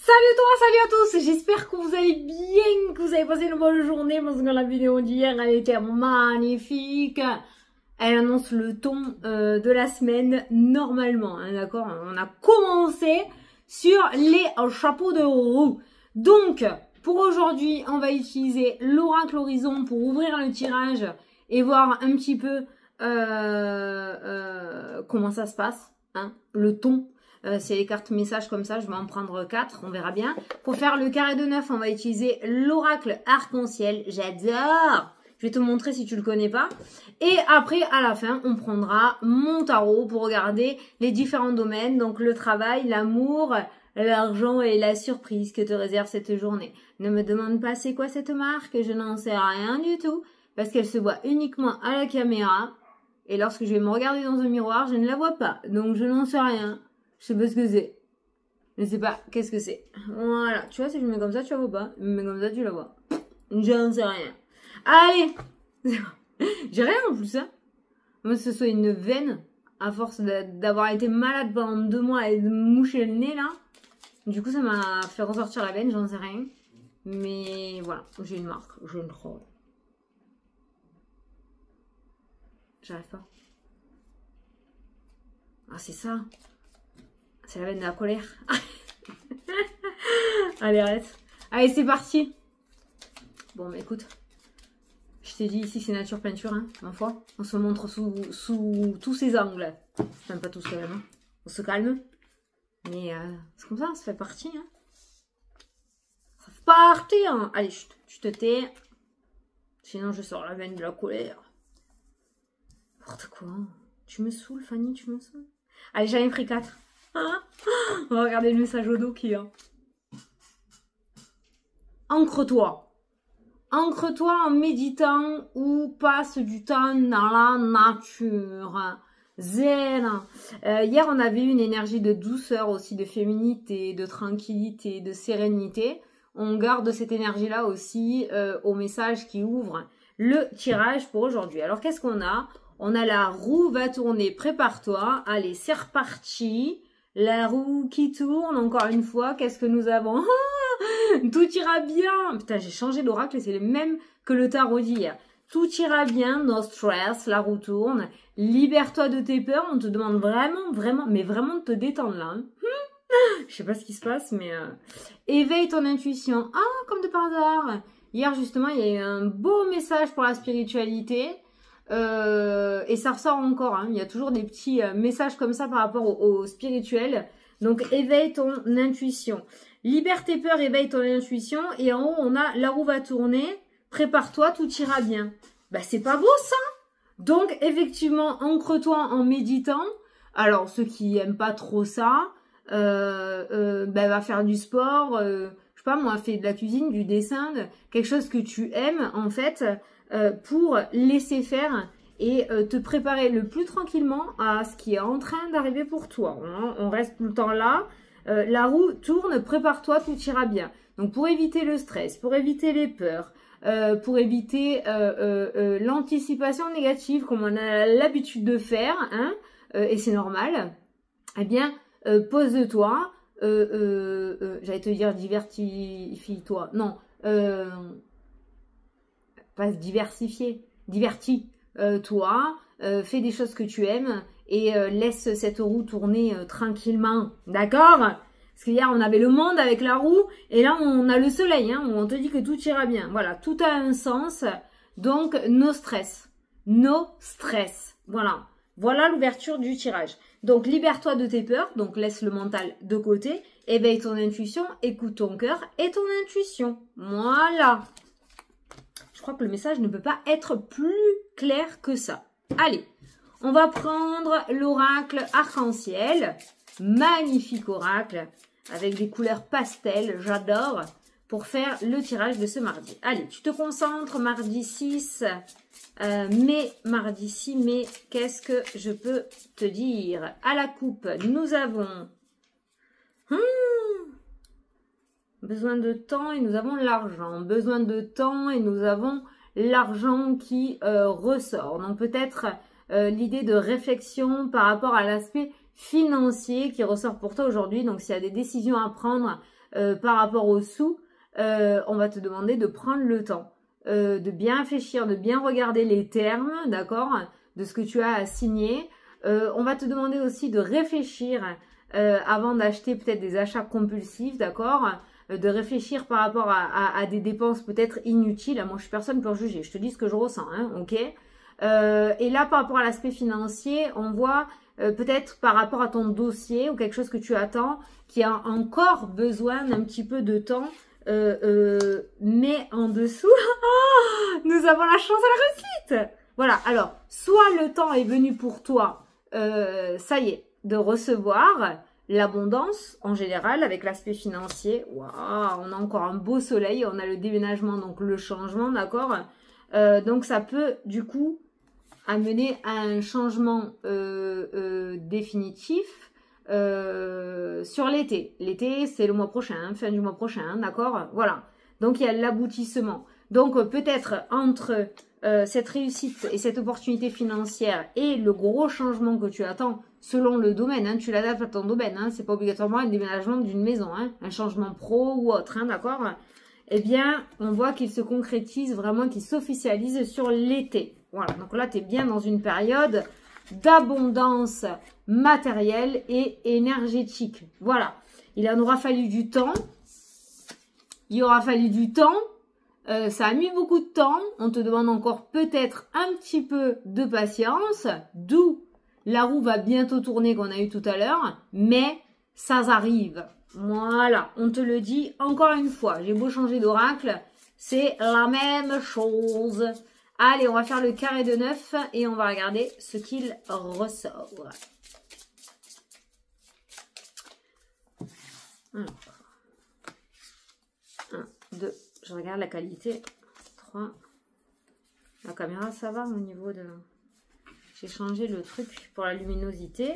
Salut toi, salut à tous, j'espère que vous allez bien, que vous avez passé une bonne journée parce que la vidéo d'hier elle était magnifique. Elle annonce le ton de la semaine normalement, hein, d'accord. On a commencé sur les chapeaux de roue. Donc, pour aujourd'hui, on va utiliser l'oracle horizon pour ouvrir le tirage et voir un petit peu comment ça se passe, hein, le ton. C'est les cartes messages comme ça, je vais en prendre 4, on verra bien. Pour faire le carré de 9, on va utiliser l'oracle arc-en-ciel. J'adore! Je vais te montrer si tu le connais pas. Et après, à la fin, on prendra mon tarot pour regarder les différents domaines. Donc le travail, l'amour, l'argent et la surprise que te réserve cette journée. Ne me demande pas c'est quoi cette marque, je n'en sais rien du tout. Parce qu'elle se voit uniquement à la caméra. Et lorsque je vais me regarder dans un miroir, je ne la vois pas. Donc je n'en sais rien. Je sais pas ce que c'est. Je sais pas qu'est-ce que c'est. Voilà. Tu vois, si je me mets comme ça, tu la vois pas. Je me mets comme ça, tu la vois. Je n'en sais rien. Allez. J'ai rien en plus, hein. Moi, ce soit une veine, à force d'avoir été malade pendant 2 mois et de me moucher le nez, là. Du coup, ça m'a fait ressortir la veine, j'en sais rien. Mais voilà, j'ai une marque. Je ne crois. J'arrive pas. Ah, c'est ça. C'est la veine de la colère. Allez, arrête. Allez, c'est parti. Bon, mais écoute. Je t'ai dit, ici, c'est nature peinture, hein, ma foi. On se montre sous tous ses angles. Enfin, pas tous quand même. Hein. On se calme. Mais c'est comme ça, ça fait partie. Hein. Ça fait partie. Hein. Allez, chut, tu te tais. Sinon, je sors la veine de la colère. N'importe quoi. Tu me saoules, Fanny, tu me saoules. Allez, j'en ai pris 4. On va regarder le message au dos qui est. Ancre-toi. Ancre-toi en méditant ou passe du temps dans la nature. Zen. Hier, on avait eu une énergie de douceur aussi, de féminité, de tranquillité, de sérénité. On garde cette énergie-là aussi au message qui ouvre le tirage pour aujourd'hui. Alors, qu'est-ce qu'on a? On a la roue va tourner, prépare-toi. Allez, c'est reparti. La roue qui tourne, encore une fois, qu'est-ce que nous avons? Tout ira bien. Putain, j'ai changé d'oracle et c'est le même que le tarot d'hier. Tout ira bien, no stress, la roue tourne. Libère-toi de tes peurs. On te demande vraiment de te détendre là. Hein. Je sais pas ce qui se passe, mais... Éveille ton intuition. Ah, comme de par hasard. Hier, justement, il y a eu un beau message pour la spiritualité. Et ça ressort encore, hein. Il y a toujours des petits messages comme ça par rapport au spirituel. Donc, éveille ton intuition. Libère tes peurs, éveille ton intuition. Et en haut, on a la roue va tourner. Prépare-toi, tout ira bien. Bah, c'est pas beau, ça. Donc, effectivement, ancre-toi en méditant. Alors, ceux qui aiment pas trop ça, va faire du sport. Je sais pas, moi, fais de la cuisine, du dessin, quelque chose que tu aimes, en fait, pour laisser faire et te préparer le plus tranquillement à ce qui est en train d'arriver pour toi. On reste tout le temps là. La roue tourne, prépare-toi, tout ira bien. Donc pour éviter le stress, pour éviter les peurs, pour éviter l'anticipation négative comme on a l'habitude de faire, hein, et c'est normal, eh bien pose-toi, j'allais te dire diversifie-toi, non, pas se diversifier, divertis-toi, fais des choses que tu aimes et laisse cette roue tourner tranquillement, d'accord? Parce qu'hier on avait le monde avec la roue et là on a le soleil, hein, où on te dit que tout ira bien. Voilà, tout a un sens, donc no stress, voilà. Voilà l'ouverture du tirage. Donc libère-toi de tes peurs, donc laisse le mental de côté, éveille ton intuition, écoute ton cœur et ton intuition. Voilà. Je crois que le message ne peut pas être plus clair que ça. Allez, on va prendre l'oracle arc-en-ciel. Magnifique oracle avec des couleurs pastel, j'adore, pour faire le tirage de ce mardi. Allez, tu te concentres, mardi 6 mai, qu'est-ce que je peux te dire? À la coupe, nous avons... besoin de temps et nous avons l'argent. Besoin de temps et nous avons l'argent qui ressort. Donc peut-être l'idée de réflexion par rapport à l'aspect financier qui ressort pour toi aujourd'hui. Donc s'il y a des décisions à prendre par rapport aux sous, on va te demander de prendre le temps, de bien réfléchir, de bien regarder les termes, d'accord, de ce que tu as à signer. On va te demander aussi de réfléchir avant d'acheter peut-être des achats compulsifs, d'accord, de réfléchir par rapport à des dépenses peut-être inutiles. Moi, je suis personne pour juger, je te dis ce que je ressens, hein, ok. Et là, par rapport à l'aspect financier, on voit peut-être par rapport à ton dossier ou quelque chose que tu attends qui a encore besoin d'un petit peu de temps, mais en dessous, nous avons la chance à la réussite. Voilà, alors, soit le temps est venu pour toi, ça y est, de recevoir l'abondance en général avec l'aspect financier. Waouh, on a encore un beau soleil, on a le déménagement, donc le changement, d'accord. Donc ça peut du coup amener à un changement définitif sur l'été. L'été, c'est le mois prochain, hein, fin du mois prochain, hein, d'accord. Voilà, donc il y a l'aboutissement. Donc peut-être entre cette réussite et cette opportunité financière et le gros changement que tu attends selon le domaine, hein, tu l'adaptes à ton domaine, hein, c'est pas obligatoirement un déménagement d'une maison, hein, un changement pro ou autre, hein, d'accord. Eh bien, on voit qu'il se concrétise vraiment, qu'il s'officialise sur l'été. Voilà, donc là, tu es bien dans une période d'abondance matérielle et énergétique. Voilà, il en aura fallu du temps. Il aura fallu du temps. Ça a mis beaucoup de temps. On te demande encore peut-être un petit peu de patience. D'où la roue va bientôt tourner qu'on a eu tout à l'heure. Mais ça arrive. Voilà, on te le dit encore une fois. J'ai beau changer d'oracle, c'est la même chose. Allez, on va faire le carré de 9 et on va regarder ce qu'il ressort. 1, 2, je regarde la qualité. 3. La caméra, ça va au niveau de... J'ai changé le truc pour la luminosité.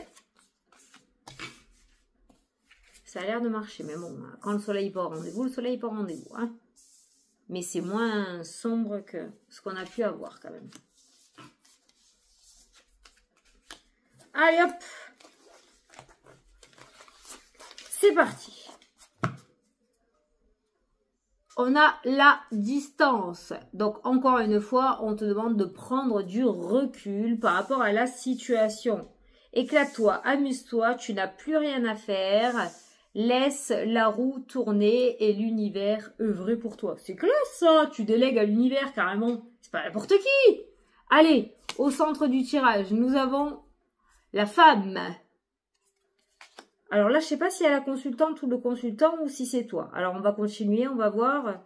Ça a l'air de marcher, mais bon, quand le soleil n'est pas au rendez-vous, le soleil n'est pas au rendez-vous. Hein. Mais c'est moins sombre que ce qu'on a pu avoir quand même. Allez hop, c'est parti. On a la distance. Donc encore une fois, on te demande de prendre du recul par rapport à la situation. Éclate-toi, amuse-toi, tu n'as plus rien à faire. Laisse la roue tourner et l'univers œuvrer pour toi. C'est classe ça, tu délègues à l'univers carrément. C'est pas n'importe qui. Allez, au centre du tirage, nous avons la femme. Alors là, je sais pas si elle est la consultante ou le consultant ou si c'est toi. Alors on va continuer, on va voir.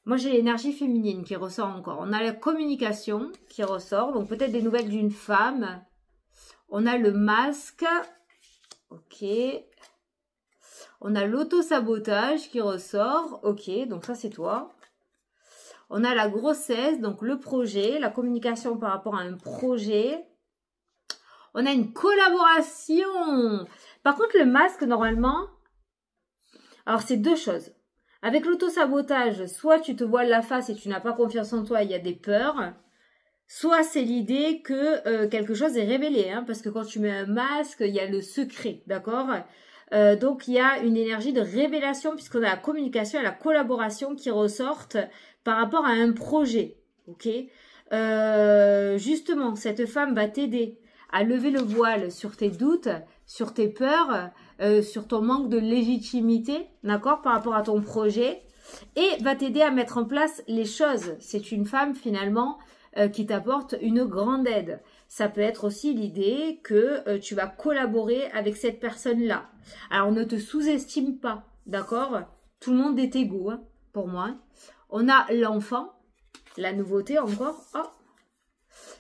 Moi j'ai l'énergie féminine qui ressort encore. On a la communication qui ressort, donc peut-être des nouvelles d'une femme. On a le masque. Ok. On a l'auto-sabotage qui ressort. Ok, donc ça c'est toi. On a la grossesse, donc le projet, la communication par rapport à un projet. On a une collaboration. Par contre, le masque, normalement, alors c'est deux choses. Avec l'auto-sabotage, soit tu te voiles la face et tu n'as pas confiance en toi, il y a des peurs. Soit c'est l'idée que quelque chose est révélé. Hein, parce que quand tu mets un masque, il y a le secret, d'accord ? Donc, il y a une énergie de révélation puisqu'on a la communication et la collaboration qui ressortent par rapport à un projet. Ok, justement, cette femme va t'aider à lever le voile sur tes doutes, sur tes peurs, sur ton manque de légitimité, d'accord, par rapport à ton projet, et va t'aider à mettre en place les choses. C'est une femme finalement qui t'apporte une grande aide. Ça peut être aussi l'idée que tu vas collaborer avec cette personne-là. Alors, ne te sous-estime pas, d'accord? Tout le monde est égaux, hein, pour moi. On a l'enfant, la nouveauté encore. Oh,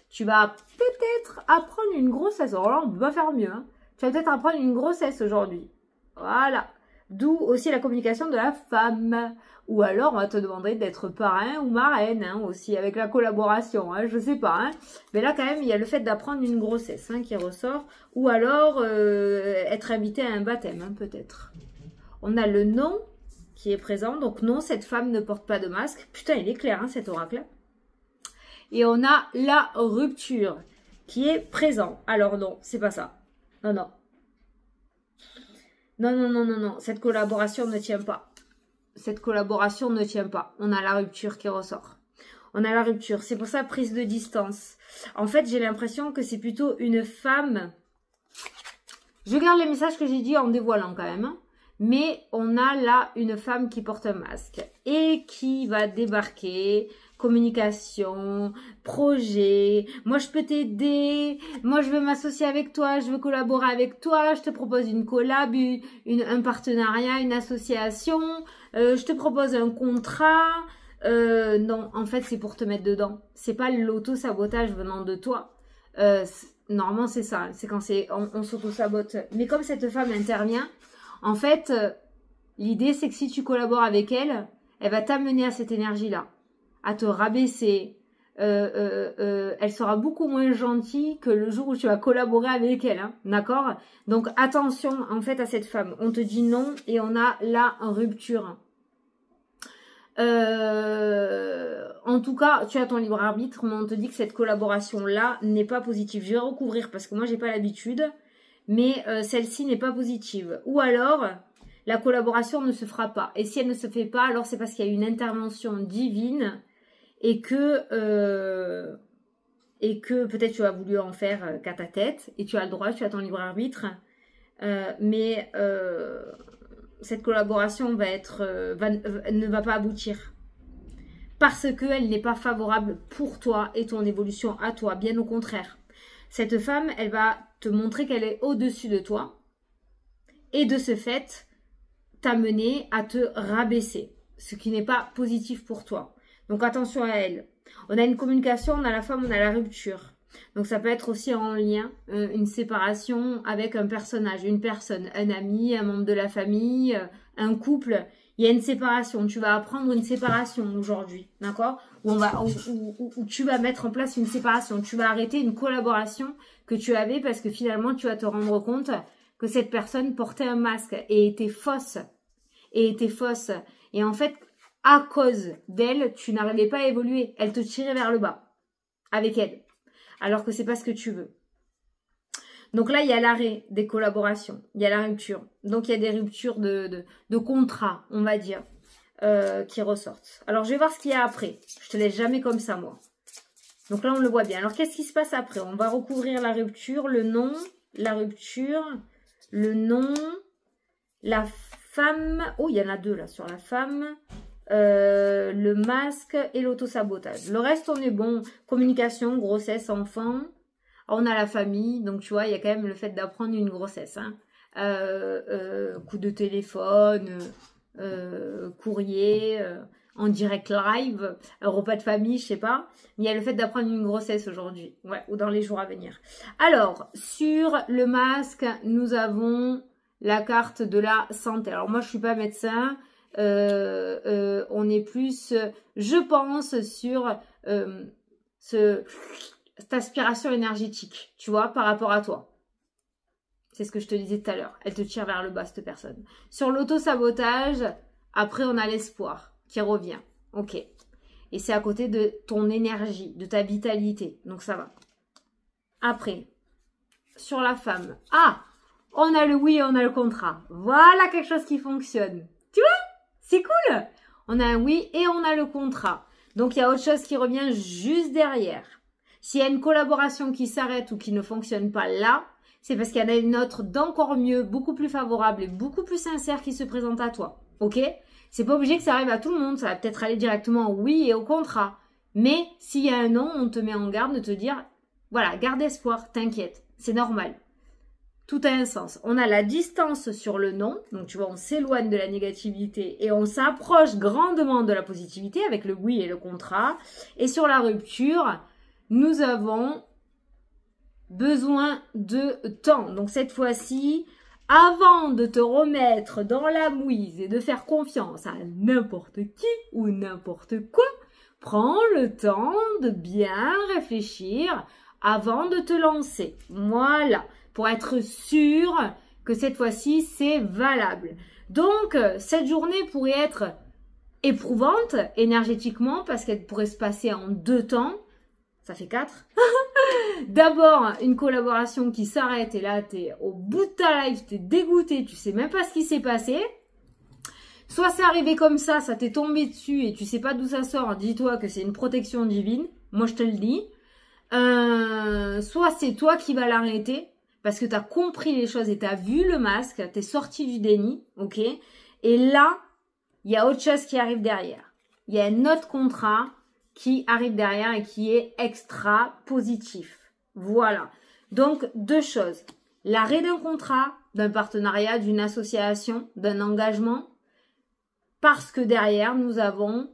tu vas peut-être apprendre une grossesse. Alors là, on ne peut pas faire mieux. Hein. Tu vas peut-être apprendre une grossesse aujourd'hui. Voilà. D'où aussi la communication de la femme. Ou alors, on va te demander d'être parrain ou marraine, hein, aussi, avec la collaboration. Hein, je sais pas. Hein. Mais là, quand même, il y a le fait d'apprendre une grossesse hein, qui ressort. Ou alors, être invité à un baptême, hein, peut-être. On a le nom qui est présent. Donc, non, cette femme ne porte pas de masque. Putain, il est clair, hein, cet oracle. Et on a la rupture qui est présent. Alors, non, c'est pas ça. Non, non. Non, non, non, non, non. Cette collaboration ne tient pas. Cette collaboration ne tient pas. On a la rupture qui ressort. On a la rupture. C'est pour ça, prise de distance. En fait, j'ai l'impression que c'est plutôt une femme. Je garde les messages que j'ai dit en dévoilant quand même. Hein. Mais on a là une femme qui porte un masque. Et qui va débarquer. Communication, projet, moi je peux t'aider, moi je veux m'associer avec toi, je veux collaborer avec toi, je te propose une collab, un partenariat, une association, je te propose un contrat. Non, en fait c'est pour te mettre dedans. C'est pas l'auto-sabotage venant de toi. Normalement c'est ça, c'est quand on s'auto-sabote. Mais comme cette femme intervient, en fait, l'idée c'est que si tu collabores avec elle, elle va t'amener à cette énergie-là. À te rabaisser, elle sera beaucoup moins gentille que le jour où tu vas collaborer avec elle, hein, d'accord? Donc attention en fait à cette femme, on te dit non et on a là une rupture. En tout cas, tu as ton libre arbitre, mais on te dit que cette collaboration-là n'est pas positive. Je vais recouvrir parce que moi j'ai pas l'habitude, mais celle-ci n'est pas positive. Ou alors, la collaboration ne se fera pas. Et si elle ne se fait pas, alors c'est parce qu'il y a une intervention divine et que peut-être tu as voulu en faire qu'à ta tête et tu as le droit, tu as ton libre arbitre, mais cette collaboration ne va pas aboutir parce qu'elle n'est pas favorable pour toi et ton évolution à toi, bien au contraire. Cette femme, elle va te montrer qu'elle est au-dessus de toi et de ce fait t'amener à te rabaisser, ce qui n'est pas positif pour toi. Donc attention à elle. On a une communication, on a la femme, on a la rupture. Donc ça peut être aussi en lien, une séparation avec un personnage, une personne, un ami, un membre de la famille, un couple. Il y a une séparation, tu vas apprendre une séparation aujourd'hui, d'accord? Où tu vas mettre en place une séparation, tu vas arrêter une collaboration que tu avais parce que finalement tu vas te rendre compte que cette personne portait un masque et était fausse. Et en fait, à cause d'elle, tu n'arrivais pas à évoluer. Elle te tirait vers le bas avec elle. Alors que c'est pas ce que tu veux. Donc là, il y a l'arrêt des collaborations. Il y a la rupture. Donc il y a des ruptures de contrats, on va dire, qui ressortent. Alors je vais voir ce qu'il y a après. Je te laisse jamais comme ça, moi. Donc là, on le voit bien. Alors qu'est-ce qui se passe après? On va recouvrir la rupture, le nom, la rupture, le nom, la femme. Oh, il y en a deux là sur la femme. Le masque et l'auto-sabotage. Le reste, on est bon. Communication, grossesse, enfant. On a la famille. Donc, tu vois, il y a quand même le fait d'apprendre une grossesse. Hein. Coup de téléphone, courrier, en direct live, repas de famille, je sais pas. Mais il y a le fait d'apprendre une grossesse aujourd'hui. Ouais, ou dans les jours à venir. Alors, sur le masque, nous avons la carte de la santé. Alors, moi, je suis pas médecin. On est plus, je pense, sur cette aspiration énergétique, tu vois, par rapport à toi. C'est ce que je te disais tout à l'heure. Elle te tire vers le bas, cette personne. Sur l'auto-sabotage, après, on a l'espoir qui revient. Ok. Et c'est à côté de ton énergie, de ta vitalité. Donc, ça va. Après, sur la femme. Ah, on a le oui et on a le contrat. Voilà quelque chose qui fonctionne. Tu vois? C'est cool. On a un oui et on a le contrat. Donc, il y a autre chose qui revient juste derrière. S'il y a une collaboration qui s'arrête ou qui ne fonctionne pas là, c'est parce qu'il y en a une autre d'encore mieux, beaucoup plus favorable et beaucoup plus sincère qui se présente à toi. Ok? C'est pas obligé que ça arrive à tout le monde. Ça va peut-être aller directement au oui et au contrat. Mais s'il y a un non, on te met en garde de te dire, voilà, garde espoir, t'inquiète. C'est normal. Tout a un sens. On a la distance sur le non. Donc, tu vois, on s'éloigne de la négativité et on s'approche grandement de la positivité avec le oui et le contrat. Et sur la rupture, nous avons besoin de temps. Donc, cette fois-ci, avant de te remettre dans la mouise et de faire confiance à n'importe qui ou n'importe quoi, prends le temps de bien réfléchir avant de te lancer. Voilà. Pour être sûr que cette fois-ci, c'est valable. Donc, cette journée pourrait être éprouvante énergétiquement parce qu'elle pourrait se passer en 2 temps. Ça fait 4. D'abord, une collaboration qui s'arrête et là, t'es au bout de ta life, t'es dégoûté, tu sais même pas ce qui s'est passé. Soit c'est arrivé comme ça t'est tombé dessus et tu sais pas d'où ça sort, dis-toi que c'est une protection divine, moi je te le dis. Soit c'est toi qui vas l'arrêter parce que t'as compris les choses et t'as vu le masque, t'es sorti du déni, ok? Et là, il y a autre chose qui arrive derrière. Il y a un autre contrat qui arrive derrière et qui est extra positif. Voilà. Donc, deux choses. L'arrêt d'un contrat, d'un partenariat, d'une association, d'un engagement, parce que derrière, nous avons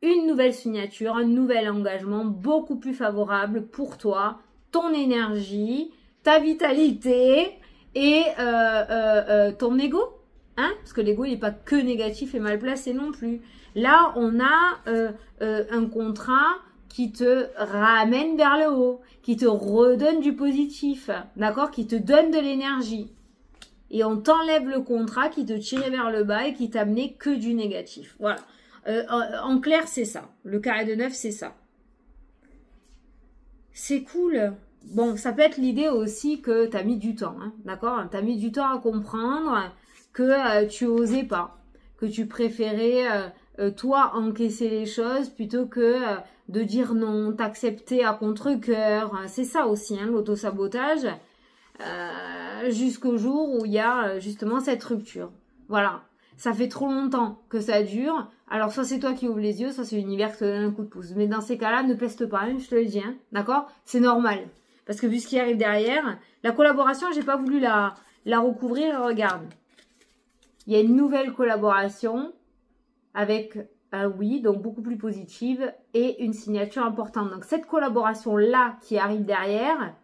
une nouvelle signature, un nouvel engagement beaucoup plus favorable pour toi, ton énergie, ta vitalité et ton ego. Hein? Parce que l'ego, il n'est pas que négatif et mal placé non plus. Là, on a un contrat qui te ramène vers le haut, qui te redonne du positif, d'accord? Qui te donne de l'énergie. Et on t'enlève le contrat qui te tirait vers le bas et qui t'amenait que du négatif. Voilà. En clair, c'est ça. Le carré de 9, c'est ça. C'est cool. Bon, ça peut être l'idée aussi que tu as mis du temps, hein, d'accord? Tu as mis du temps à comprendre que tu osais pas, que tu préférais, toi, encaisser les choses plutôt que de dire non, t'accepter à contre-cœur. C'est ça aussi, hein, l'autosabotage. Jusqu'au jour où il y a justement cette rupture. Voilà. Ça fait trop longtemps que ça dure. Alors, soit c'est toi qui ouvres les yeux, soit c'est l'univers qui te donne un coup de pouce. Mais dans ces cas-là, ne peste pas, hein, je te le dis, hein, d'accord? C'est normal. Parce que vu ce qui arrive derrière, la collaboration, j'ai pas voulu la recouvrir. Regarde. Il y a une nouvelle collaboration avec un oui, donc beaucoup plus positive, et une signature importante. Donc, cette collaboration-là qui arrive derrière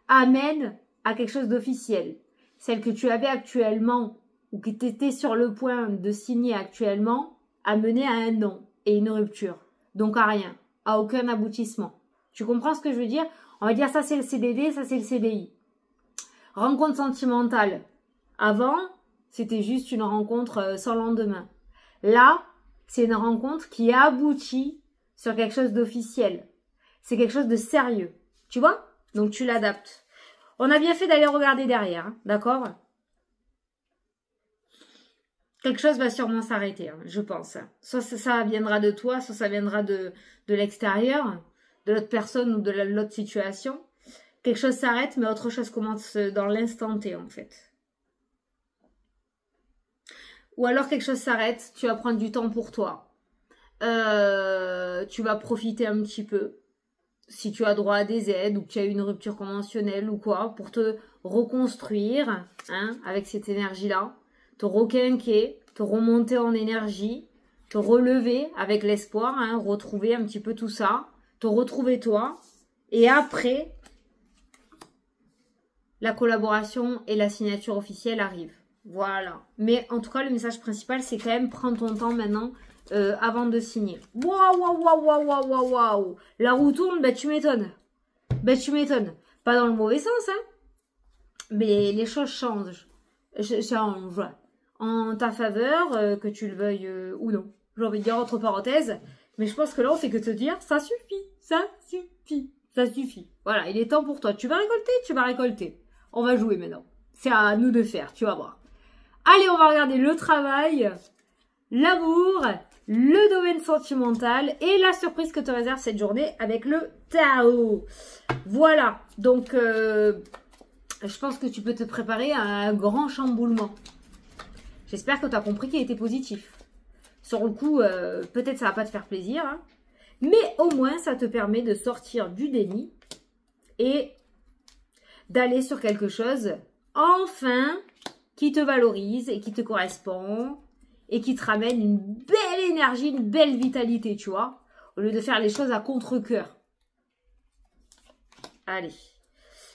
amène à quelque chose d'officiel. Celle que tu avais actuellement ou qui t'étais sur le point de signer actuellement a mené à un non et une rupture. Donc à rien, à aucun aboutissement. Tu comprends ce que je veux dire? On va dire ça c'est le CDD, ça c'est le CDI. Rencontre sentimentale. Avant, c'était juste une rencontre sans lendemain. Là, c'est une rencontre qui aboutit sur quelque chose d'officiel. C'est quelque chose de sérieux. Tu vois? Donc tu l'adaptes. On a bien fait d'aller regarder derrière, hein, d'accord? Quelque chose va sûrement s'arrêter, hein, je pense. Soit ça viendra de toi, soit ça viendra de l'extérieur, de l'autre personne ou de l'autre situation. Quelque chose s'arrête, mais autre chose commence dans l'instant T, en fait. Ou alors quelque chose s'arrête, tu vas prendre du temps pour toi. Tu vas profiter un petit peu. Si tu as droit à des aides ou que tu as eu une rupture conventionnelle ou quoi, pour te reconstruire, hein, avec cette énergie-là, te requinquer, te remonter en énergie, te relever avec l'espoir, hein, retrouver un petit peu tout ça, te retrouver toi, et après, la collaboration et la signature officielle arrivent. Voilà. Mais en tout cas, le message principal, c'est quand même prendre ton temps maintenant avant de signer. Waouh, waouh, waouh, waouh, waouh, waouh, waouh. La roue tourne, bah tu m'étonnes. Bah tu m'étonnes. Pas dans le mauvais sens, hein. Mais les choses changent. Changent en ta faveur, que tu le veuilles ou non. J'ai envie de dire entre parenthèses. Mais je pense que là, on fait que te dire, ça suffit, ça suffit, ça suffit. Voilà, il est temps pour toi. Tu vas récolter. On va jouer maintenant. C'est à nous de faire, tu vas voir. Allez, on va regarder le travail, l'amour, le domaine sentimental et la surprise que te réserve cette journée avec le Tao. Voilà, donc je pense que tu peux te préparer à un grand chamboulement. J'espère que tu as compris qu'il était positif. Sur le coup, peut-être ça va pas te faire plaisir, hein, mais au moins ça te permet de sortir du déni et d'aller sur quelque chose, enfin, qui te valorise et qui te correspond et qui te ramène une belle énergie, une belle vitalité, tu vois, au lieu de faire les choses à contre-cœur. Allez,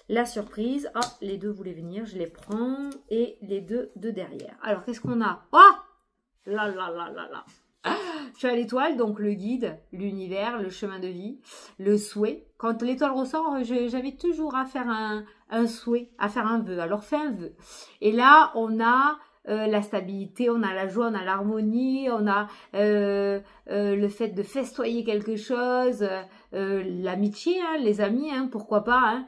la surprise. Ah, les deux voulaient venir, je les prends et les deux de derrière. Alors, qu'est-ce qu'on a? Oh là là là là là. Je suis à l'étoile, donc le guide, l'univers, le chemin de vie, le souhait. Quand l'étoile ressort, j'invite toujours à faire un souhait, à faire un vœu. Alors fais un vœu. Et là, on a la stabilité, on a la joie, on a l'harmonie, on a le fait de festoyer quelque chose, l'amitié, hein, les amis, hein, pourquoi pas. Hein.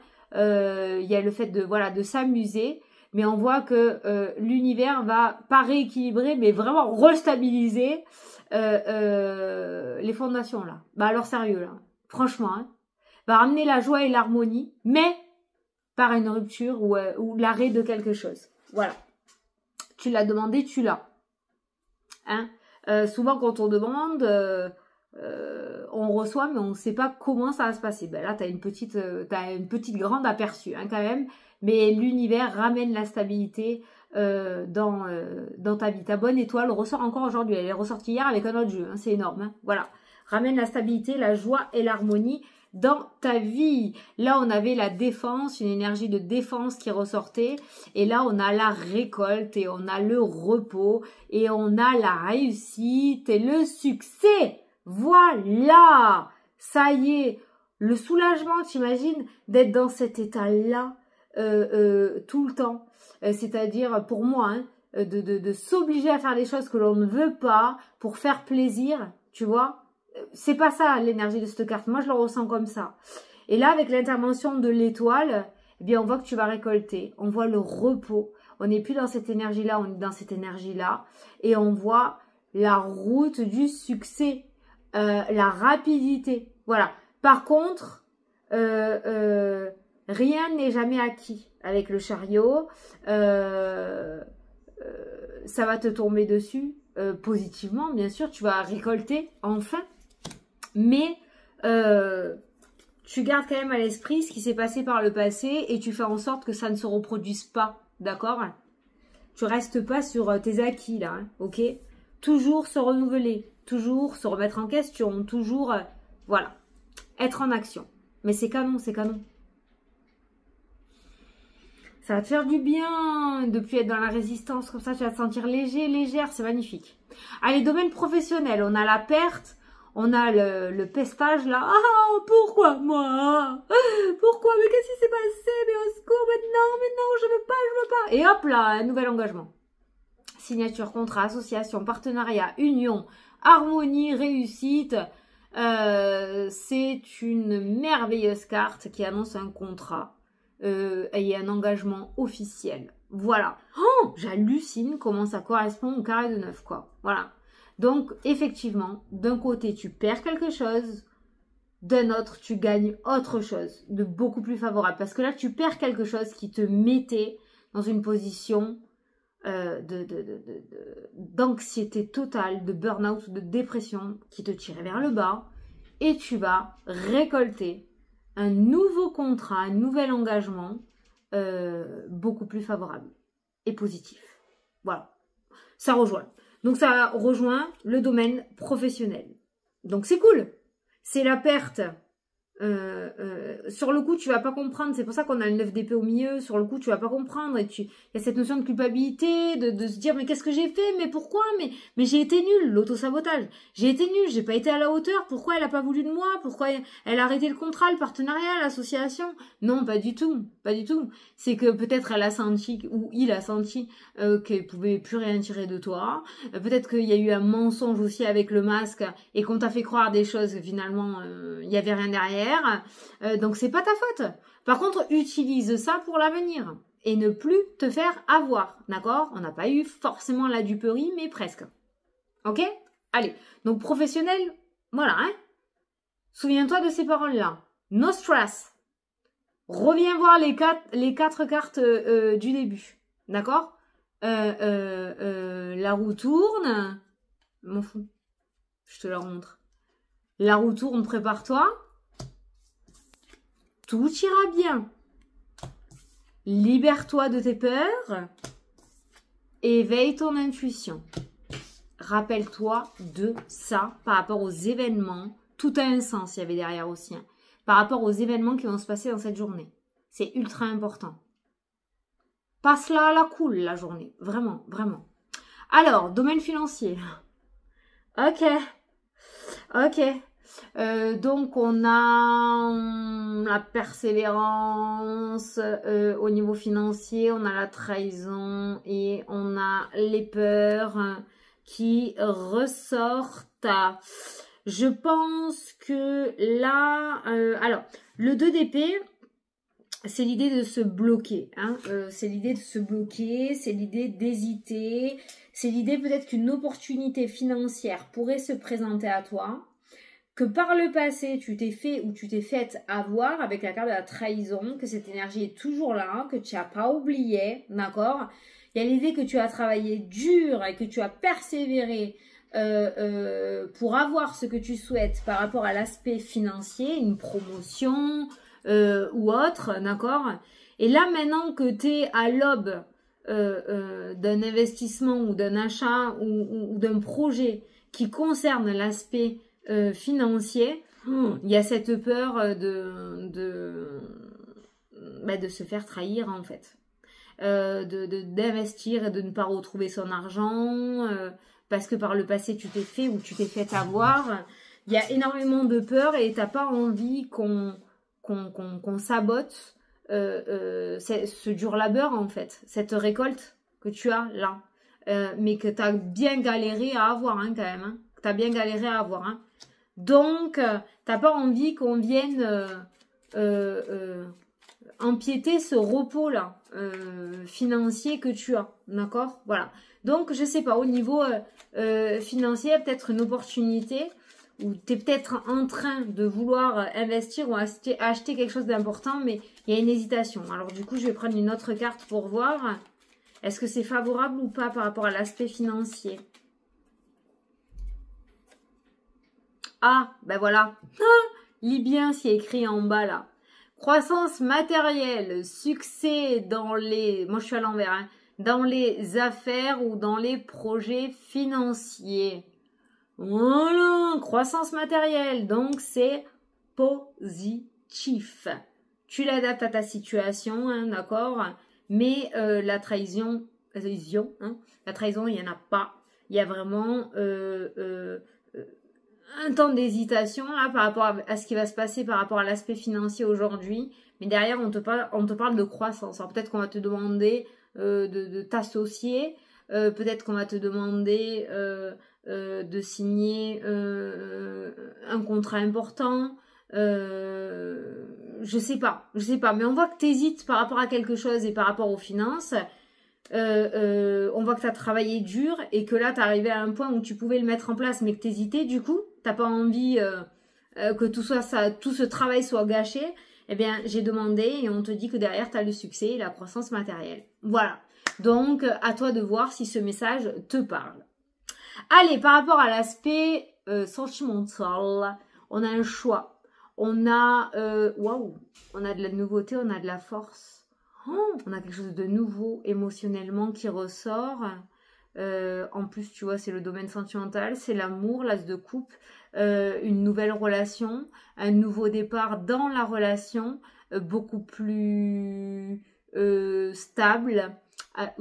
Y a le fait de voilà de s'amuser, mais on voit que l'univers va pas rééquilibrer, mais vraiment restabiliser les fondations là. Bah alors sérieux là, franchement, hein, va ramener la joie et l'harmonie, mais par une rupture ou l'arrêt de quelque chose. Voilà. Tu l'as demandé, tu l'as. Hein, souvent, quand on demande, on reçoit, mais on ne sait pas comment ça va se passer. Ben là, tu as une petite grande aperçue, hein, quand même. Mais l'univers ramène la stabilité dans ta vie. Ta bonne étoile ressort encore aujourd'hui. Elle est ressortie hier avec un autre jeu. Hein, c'est énorme. Hein, voilà. Ramène la stabilité, la joie et l'harmonie dans ta vie. Là, on avait la défense, une énergie de défense qui ressortait. Et là, on a la récolte et on a le repos et on a la réussite et le succès. Voilà, ça y est. Le soulagement, t'imagines, d'être dans cet état-là tout le temps. C'est-à-dire, pour moi, hein, de s'obliger à faire des choses que l'on ne veut pas pour faire plaisir, tu vois. C'est pas ça l'énergie de cette carte. Moi, je le ressens comme ça. Et là, avec l'intervention de l'étoile, eh bien, on voit que tu vas récolter. On voit le repos. On n'est plus dans cette énergie-là, on est dans cette énergie-là. Et on voit la route du succès, la rapidité. Voilà. Par contre, rien n'est jamais acquis avec le chariot. Ça va te tomber dessus positivement, bien sûr. Tu vas récolter enfin. Mais tu gardes quand même à l'esprit ce qui s'est passé par le passé et tu fais en sorte que ça ne se reproduise pas, d'accord? Tu restes pas sur tes acquis là, hein, ok? Toujours se renouveler, toujours se remettre en question, toujours, voilà, être en action. Mais c'est canon, c'est canon. Ça va te faire du bien de plus être dans la résistance, comme ça tu vas te sentir léger, légère, c'est magnifique. Allez, domaine professionnel, on a la perte. On a le pestage là. Ah, pourquoi moi? Pourquoi? Mais qu'est-ce qui s'est passé? Mais au secours, mais non, je veux pas. Et hop là, un nouvel engagement. Signature, contrat, association, partenariat, union, harmonie, réussite. C'est une merveilleuse carte qui annonce un contrat et un engagement officiel. Voilà. Oh, j'hallucine comment ça correspond au carré de 9, quoi. Voilà. Donc, effectivement, d'un côté, tu perds quelque chose, d'un autre, tu gagnes autre chose de beaucoup plus favorable. Parce que là, tu perds quelque chose qui te mettait dans une position d'anxiété totale, de burn-out, de dépression qui te tirait vers le bas. Et tu vas récolter un nouveau contrat, un nouvel engagement beaucoup plus favorable et positif. Voilà, ça rejoint. Donc, ça rejoint le domaine professionnel. Donc, c'est cool. C'est la perte. Sur le coup, tu vas pas comprendre. C'est pour ça qu'on a le 9 d'épée au milieu. Sur le coup, tu vas pas comprendre. Et il y a cette notion de culpabilité, de se dire, mais qu'est-ce que j'ai fait? Mais pourquoi? Mais j'ai été nulle. L'auto-sabotage. J'ai été nulle. J'ai pas été à la hauteur. Pourquoi elle a pas voulu de moi? Pourquoi elle a arrêté le contrat, le partenariat, l'association? Non, pas du tout. Pas du tout. C'est que peut-être elle a senti, ou il a senti, qu'elle pouvait plus rien tirer de toi. Peut-être qu'il y a eu un mensonge aussi avec le masque et qu'on t'a fait croire des choses que finalement, il y avait rien derrière. Donc c'est pas ta faute. Par contre, utilise ça pour l'avenir et ne plus te faire avoir, d'accord? On n'a pas eu forcément la duperie, mais presque. Ok? Allez, donc professionnel, voilà, hein? Souviens-toi de ces paroles-là. No stress. Reviens voir les quatre cartes du début, d'accord? La roue tourne. M'en fous. Je te la remontre. La roue tourne, prépare-toi. Tout ira bien. Libère-toi de tes peurs. Éveille ton intuition. Rappelle-toi de ça par rapport aux événements. Tout a un sens, il y avait derrière aussi. Hein, par rapport aux événements qui vont se passer dans cette journée. C'est ultra important. Passe-la à la cool, la journée. Vraiment, vraiment. Alors, domaine financier. Ok. Donc, on a la persévérance au niveau financier, on a la trahison et on a les peurs qui ressortent. Je pense que là, alors, le 2 d'épée, c'est l'idée de se bloquer, hein. C'est l'idée de se bloquer, c'est l'idée d'hésiter, c'est l'idée peut-être qu'une opportunité financière pourrait se présenter à toi, que par le passé, tu t'es fait ou tu t'es faite avoir avec la carte de la trahison, que cette énergie est toujours là, que tu n'as pas oublié, d'accord? Il y a l'idée que tu as travaillé dur et que tu as persévéré pour avoir ce que tu souhaites par rapport à l'aspect financier, une promotion ou autre, d'accord? Et là, maintenant que tu es à l'aube d'un investissement ou d'un achat ou d'un projet qui concerne l'aspect financier, il y a cette peur de se faire trahir en fait, d'investir et de ne pas retrouver son argent parce que par le passé tu t'es fait ou tu t'es fait avoir. Il y a énormément de peur et t'as pas envie qu'on sabote ce dur labeur en fait, cette récolte que tu as là, mais que tu as bien galéré à avoir hein, quand même, hein, que tu as bien galéré à avoir. Hein. Donc, t'as pas envie qu'on vienne empiéter ce repos-là financier que tu as, d'accord? Voilà. Donc, je sais pas, au niveau financier, peut-être une opportunité où tu es peut-être en train de vouloir investir ou acheter quelque chose d'important, mais il y a une hésitation. Alors, du coup, je vais prendre une autre carte pour voir est-ce que c'est favorable ou pas par rapport à l'aspect financier. Ah, ben voilà. Lis bien ce qui est écrit en bas là. Croissance matérielle, succès dans les... Moi, je suis à l'envers. Hein, dans les affaires ou dans les projets financiers. Voilà, croissance matérielle. Donc, c'est positif. Tu l'adaptes à ta situation, hein, d'accord? Mais la trahison, hein, la trahison, il n'y en a pas. Il y a vraiment... un temps d'hésitation là par rapport à ce qui va se passer par rapport à l'aspect financier aujourd'hui, mais derrière on te parle de croissance. Alors peut-être qu'on va te demander de t'associer, peut-être qu'on va te demander de signer un contrat important, je sais pas, mais on voit que tu hésites par rapport à quelque chose et par rapport aux finances. On voit que tu as travaillé dur et que là tu es arrivé à un point où tu pouvais le mettre en place mais que tu hésitais, du coup t'as pas envie que tout ce travail soit gâché. Eh bien j'ai demandé et on te dit que derrière tu as le succès et la croissance matérielle. Voilà, donc à toi de voir si ce message te parle. Allez, par rapport à l'aspect sentimental, on a un choix, on a on a de la nouveauté, on a de la force. On a quelque chose de nouveau émotionnellement qui ressort. En plus, tu vois, c'est le domaine sentimental, c'est l'amour, l'as de coupe, une nouvelle relation, un nouveau départ dans la relation, beaucoup plus stable.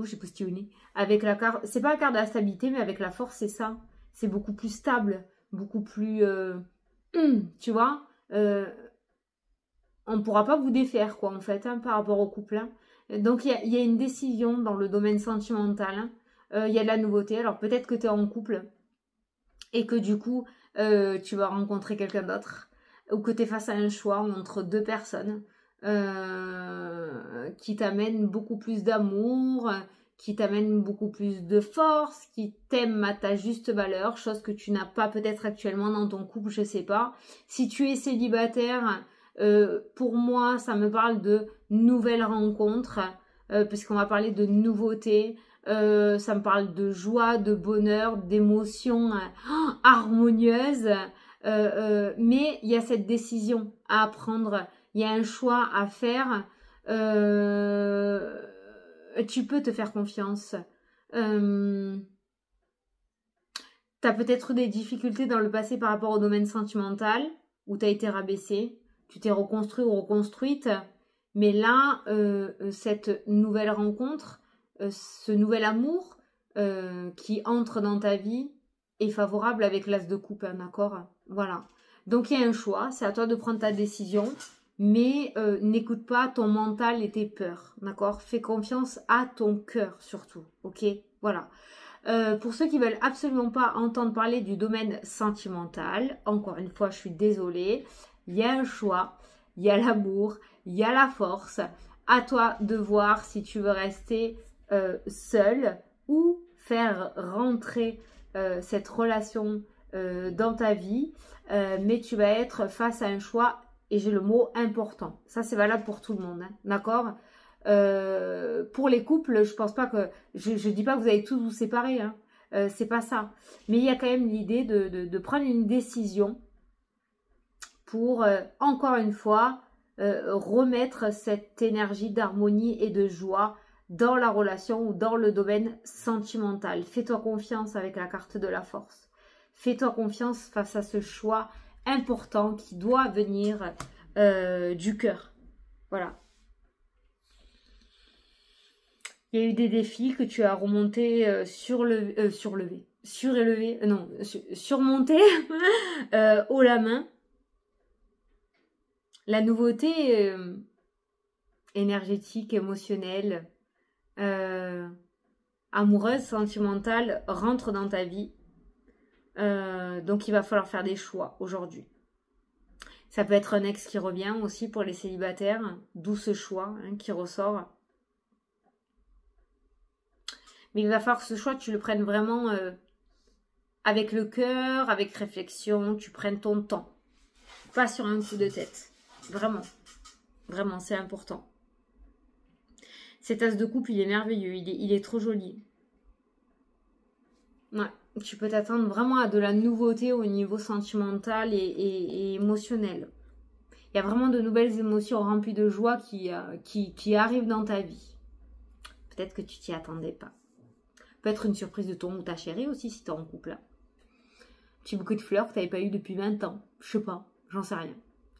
J'ai postillonné. Avec la carte, c'est pas la carte de la stabilité, mais avec la force, c'est ça. C'est beaucoup plus stable, beaucoup plus, tu vois. On ne pourra pas vous défaire, quoi, en fait, hein, par rapport au couple. Hein. Donc, il y a une décision dans le domaine sentimental. Hein. Il y a de la nouveauté. Alors, peut-être que tu es en couple et que, du coup, tu vas rencontrer quelqu'un d'autre. Ou que tu es face à un choix entre deux personnes qui t'amènent beaucoup plus d'amour, qui t'amènent beaucoup plus de force, qui t'aiment à ta juste valeur, chose que tu n'as pas peut-être actuellement dans ton couple, je sais pas. Si tu es célibataire... pour moi, ça me parle de nouvelles rencontres, puisqu'on va parler de nouveautés. Ça me parle de joie, de bonheur, d'émotions harmonieuses. Mais il y a cette décision à prendre, il y a un choix à faire. Tu peux te faire confiance. Tu as peut-être eu des difficultés dans le passé par rapport au domaine sentimental, où tu as été rabaissé. Tu t'es reconstruit ou reconstruite, mais là, cette nouvelle rencontre, ce nouvel amour qui entre dans ta vie est favorable avec l'as de coupe, hein, d'accord? Voilà. Donc, il y a un choix. C'est à toi de prendre ta décision. Mais n'écoute pas ton mental et tes peurs. D'accord? Fais confiance à ton cœur surtout. Ok? Voilà. Pour ceux qui veulent absolument pas entendre parler du domaine sentimental, encore une fois, je suis désolée. Il y a un choix. Il y a l'amour. Il y a la force. À toi de voir si tu veux rester seul ou faire rentrer cette relation dans ta vie. Mais tu vas être face à un choix. Et j'ai le mot important. Ça, c'est valable pour tout le monde. Hein, d'accord? Pour les couples, je pense pas que... Je dis pas que vous allez tous vous séparer. Hein, c'est pas ça. Mais il y a quand même l'idée de prendre une décision pour, encore une fois, remettre cette énergie d'harmonie et de joie dans la relation ou dans le domaine sentimental. Fais-toi confiance avec la carte de la force. Fais-toi confiance face à ce choix important qui doit venir du cœur. Voilà. Il y a eu des défis que tu as remontés surmontés haut la main. La nouveauté énergétique, émotionnelle, amoureuse, sentimentale rentre dans ta vie. Donc il va falloir faire des choix aujourd'hui. Ça peut être un ex qui revient aussi pour les célibataires, d'où ce choix qui ressort. Mais il va falloir que ce choix, tu le prennes vraiment avec le cœur, avec réflexion, tu prennes ton temps. Pas sur un coup de tête. Vraiment. Vraiment, c'est important. Cet as de coupe, il est merveilleux, il est trop joli. Ouais. Tu peux t'attendre vraiment à de la nouveauté au niveau sentimental et émotionnel. Il y a vraiment de nouvelles émotions remplies de joie qui arrivent dans ta vie. Peut-être que tu t'y attendais pas. Peut-être une surprise de ton ou ta chérie aussi si tu es en couple. Petit bouquet de fleurs que tu n'avais pas eu depuis 20 ans. Je sais pas, j'en sais rien.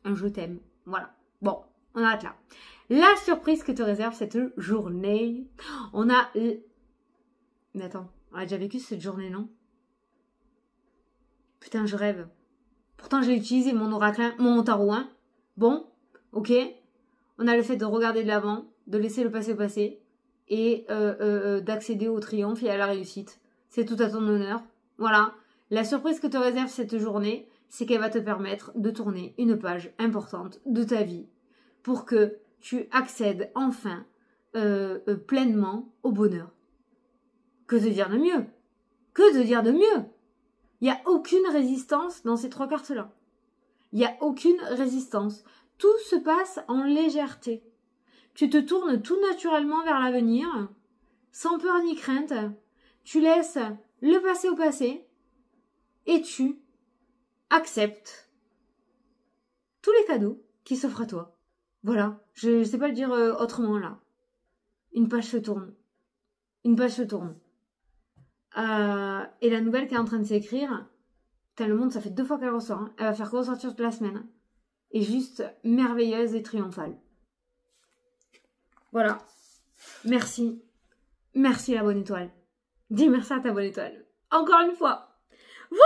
Un je t'aime. Voilà. Bon, on arrête là. La surprise que te réserve cette journée. On a... Mais attends, on a déjà vécu cette journée, non? Putain, je rêve. Pourtant, j'ai utilisé mon oracle, mon tarot. Hein. Bon, ok. On a le fait de regarder de l'avant, de laisser le passé passer et d'accéder au triomphe et à la réussite. C'est tout à ton honneur. Voilà. La surprise que te réserve cette journée, c'est qu'elle va te permettre de tourner une page importante de ta vie pour que tu accèdes enfin pleinement au bonheur. Que te dire de mieux? Que te dire de mieux? Il n'y a aucune résistance dans ces 3 cartes-là. Il n'y a aucune résistance. Tout se passe en légèreté. Tu te tournes tout naturellement vers l'avenir, sans peur ni crainte. Tu laisses le passé au passé et tu acceptes tous les cadeaux qui s'offrent à toi. Voilà, je ne sais pas le dire autrement là. Une page se tourne. Une page se tourne. Et la nouvelle qui est en train de s'écrire, le monde, ça fait 2 fois qu'elle ressort. Hein. Elle va faire ressortir toute la semaine. Hein. Et juste merveilleuse et triomphale. Voilà. Merci. Merci la bonne étoile. Dis merci à ta bonne étoile. Encore une fois. Voilà.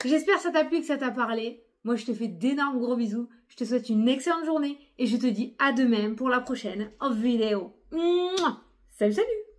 J'espère que ça t'a plu et que ça t'a parlé. Moi, je te fais d'énormes gros bisous. Je te souhaite une excellente journée. Et je te dis à demain pour la prochaine vidéo. Mouah. Salut, salut.